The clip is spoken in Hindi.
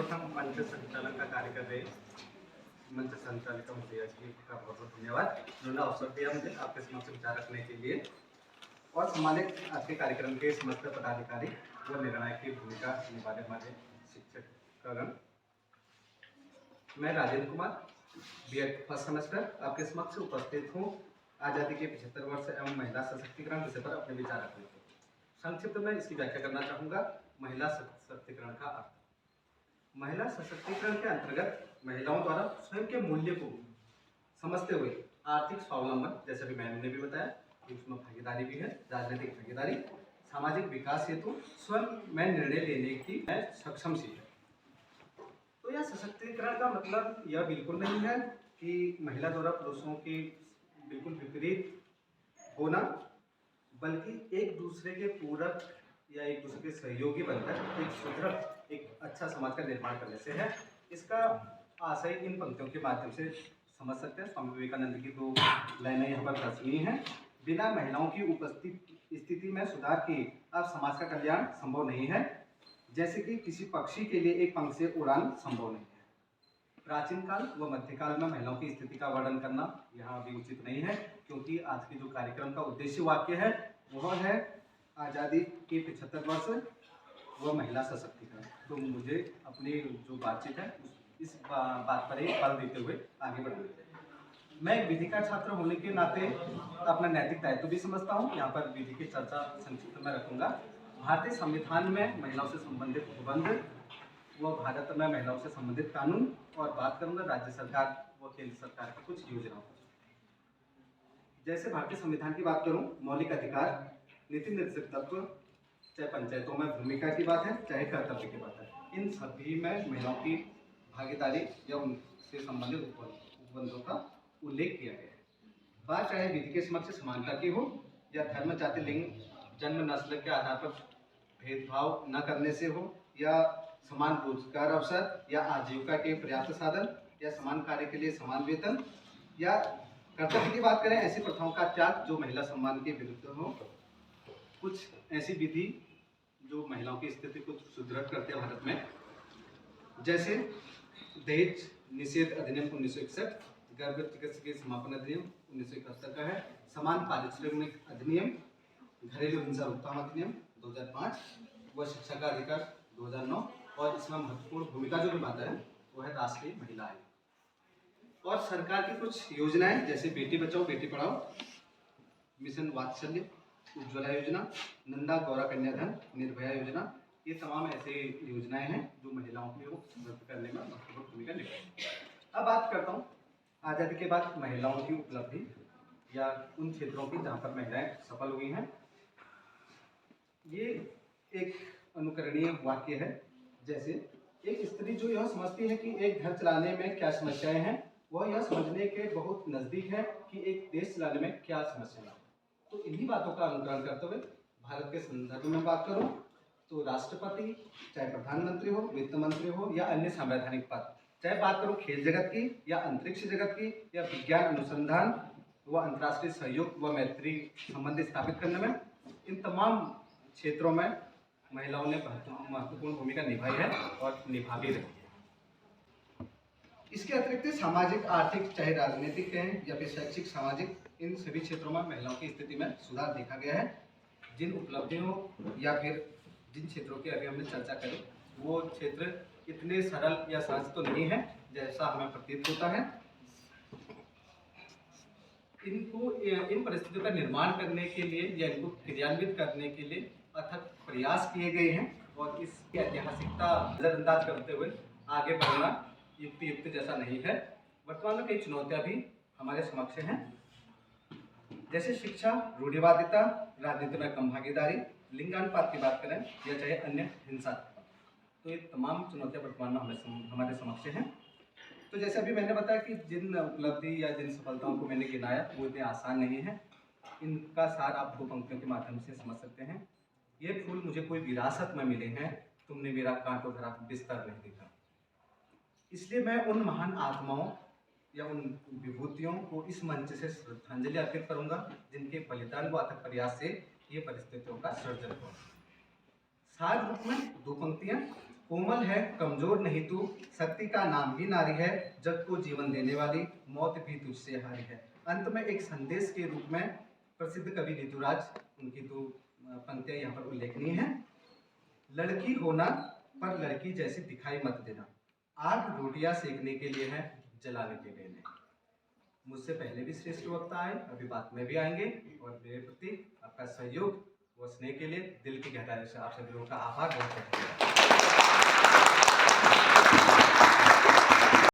सर्वप्रथम मंच संचालन का कार्य कर रहे मंच संचालिका महोदया जी का बहुत बहुत धन्यवाद। उन्होंने अवसर दिया मुझे आपके समक्ष विचार रखने के लिए और सम्मानित आज के कार्यक्रम के समस्त पदाधिकारी व निर्णायक की भूमिका निभाने वाले शिक्षकगण, मैं Rajendra Kumar B Ed first semester आपके समक्ष उपस्थित हूँ आज़ादी के 75 वर्ष एवं महिला सशक्तिकरण विषय पर अपने विचार रखने के। संक्षिप्त में इसकी व्याख्या करना चाहूँगा। महिला सशक्तिकरण का अर्थ। महिला सशक्तिकरण के अंतर्गत महिलाओं द्वारा स्वयं के मूल्य को समझते हुए आर्थिक स्वावलंबन, जैसे भी मैंने भी बताया कि उसमें भागीदारी भी है, राजनीतिक भागीदारी, सामाजिक विकास हेतु स्वयं में निर्णय लेने की सक्षम सी है। तो यह सशक्तिकरण का मतलब यह बिल्कुल नहीं है कि महिला द्वारा पुरुषों की बिल्कुल विपरीत होना, बल्कि एक दूसरे के पूरक या एक दूसरे के सहयोगी बनकर एक सुदृढ़, एक अच्छा समाज का निर्माण करने से है। इसका आशय इन पंक्तियों के माध्यम से समझ सकते हैं। स्वामी विवेकानंद की दो लाइनें यहाँ पर दर्शनीय हैं। बिना महिलाओं की उपस्थित स्थिति में सुधार किए अब समाज का कल्याण संभव नहीं है, जैसे कि किसी पक्षी के लिए एक पंख से उड़ान संभव नहीं है। प्राचीन काल व मध्यकाल में महिलाओं की स्थिति का वर्णन करना यहाँ भी उचित नहीं है, क्योंकि आज के जो कार्यक्रम का उद्देश्य वाक्य है वह है आज़ादी के 75 वर्ष व महिला सशक्तिकरण। तो मुझे अपनी जो बातचीत है इस बात पर एक बल देते हुए आगे बढ़ना चाहिए। मैं एक विधि का छात्र होने के नाते अपना नैतिक दायित्व भी समझता हूँ। यहाँ पर विधि की चर्चा संक्षिप्त में रखूँगा। भारतीय संविधान में महिलाओं से संबंधित प्रबंध व भारत में महिलाओं से संबंधित कानून और बात करूँगा राज्य सरकार व केंद्र सरकार की कुछ योजनाओं पर। जैसे भारतीय संविधान की बात करूँ, मौलिक अधिकार, नीति निर्देशक तत्व, चाहे पंचायतों में भूमिका की बात है, चाहे कर्तव्य की बात है, इन सभी में महिलाओं की भागीदारी या उनसे संबंधित उपबंधों का उल्लेख किया गया है। बात चाहे विधि के समक्ष समानता की हो या धर्म, जाति, लिंग, जन्म, नस्ल के आधार पर भेदभाव न करने से हो, या समान रोजगार अवसर या आजीविका के पर्याप्त साधन, या समान कार्य के लिए समान वेतन, या कर्तव्य की बात करें ऐसी प्रथाओं का त्याग जो महिला सम्मान के विरुद्ध हो। कुछ ऐसी विधि जो महिलाओं की स्थिति को सुदृढ़ करते हैं भारत में, जैसे दहेज निषेध अधिनियम 1961, गर्भ चिकित्सा के समापन अधिनियम 1971 का है, समान पारिश्रमिक अधिनियम, घरेलू हिंसा रोकथाम अधिनियम 2005 व शिक्षा का अधिकार 2009, और इसमें महत्वपूर्ण भूमिका जो निभाता है वो है राष्ट्रीय महिला आयोग। और सरकार की कुछ योजनाएं जैसे बेटी बचाओ बेटी पढ़ाओ, मिशन वात्सल्य, उज्ज्वला योजना, नंदा गौरा कन्याधन, निर्भया योजना, ये तमाम ऐसे योजनाएं हैं जो महिलाओं को समृद्ध करने में महत्वपूर्ण भूमिका निभाती है। अब बात करता हूँ आज़ादी के बाद महिलाओं की उपलब्धि या उन क्षेत्रों की जहाँ पर महिलाएं सफल हुई हैं। ये एक अनुकरणीय वाक्य है। जैसे एक स्त्री जो यह समझती है कि एक घर चलाने में क्या समस्याएं हैं, वह यह समझने के बहुत नज़दीक है कि एक देश चलाने में क्या समस्याएं हैं। तो इन्हीं बातों का अनुकरण करते हुए भारत के संदर्भ में बात करूं तो राष्ट्रपति, चाहे प्रधानमंत्री हो, वित्त मंत्री हो, या अन्य संवैधानिक पद, चाहे बात करूं खेल जगत की या अंतरिक्ष जगत की या विज्ञान अनुसंधान व अंतर्राष्ट्रीय सहयोग व मैत्री संबंध स्थापित करने में, इन तमाम क्षेत्रों में महिलाओं ने महत्वपूर्ण भूमिका निभाई है और निभा भी रही है। इसके अतिरिक्त सामाजिक, आर्थिक, चाहे राजनीतिक हैं या फिर शैक्षिक, सामाजिक, इन सभी क्षेत्रों में महिलाओं की स्थिति में सुधार देखा गया है। जिन उपलब्धियों या फिर जिन क्षेत्रों की अभी हमने चर्चा करी, वो क्षेत्र इतने सरल या सहज तो नहीं है जैसा हमें प्रतीत होता है। इन परिस्थितियों का निर्माण करने के लिए या इनको क्रियान्वित करने के लिए अथक प्रयास किए गए हैं, और इसकी ऐतिहासिकता नजरअंदाज करते हुए आगे बढ़ना युक्त जैसा नहीं है। वर्तमान में कई चुनौतियां भी हमारे समक्ष हैं, जैसे शिक्षा, रूढ़िवादिता, राजनीति में कम भागीदारी, लिंगानुपात की बात करें या चाहे अन्य हिंसा। तो ये तमाम चुनौतियां वर्तमान में हमारे समक्ष हैं। तो जैसे अभी मैंने बताया कि जिन उपलब्धि या जिन सफलताओं को मैंने गिनाया वो इतने आसान नहीं है। इनका सार आप दो पंक्तियों के माध्यम से समझ सकते हैं। ये फूल मुझे कोई विरासत में मिले हैं, तुमने मेरा कांटों भरा बिस्तर नहीं देखा। इसलिए मैं उन महान आत्माओं या उन विभूतियों को इस मंच से श्रद्धांजलि अर्पित करूंगा जिनके बलिदान व अथक प्रयास से ये परिस्थितियों का सृजन हुआ। सार रूप में दो पंक्तियां। कोमल है कमजोर नहीं तू, शक्ति का नाम ही नारी है, जग को जीवन देने वाली, मौत भी तुझसे हारी है। अंत में एक संदेश के रूप में प्रसिद्ध कवि ऋतुराज, उनकी दो पंक्तियां यहाँ पर उल्लेखनीय हैं। लड़की होना पर लड़की जैसी दिखाई मत देना, आग रोटियां सेकने के लिए है, जलाने के लिए नहीं। मुझसे पहले भी श्रेष्ठ वक्ता आए, अभी बात में भी आएंगे, और मेरे प्रति आपका सहयोग व स्नेह के लिए दिल की गहराई से आप सभी लोगों का आभार व्यक्त करते हैं।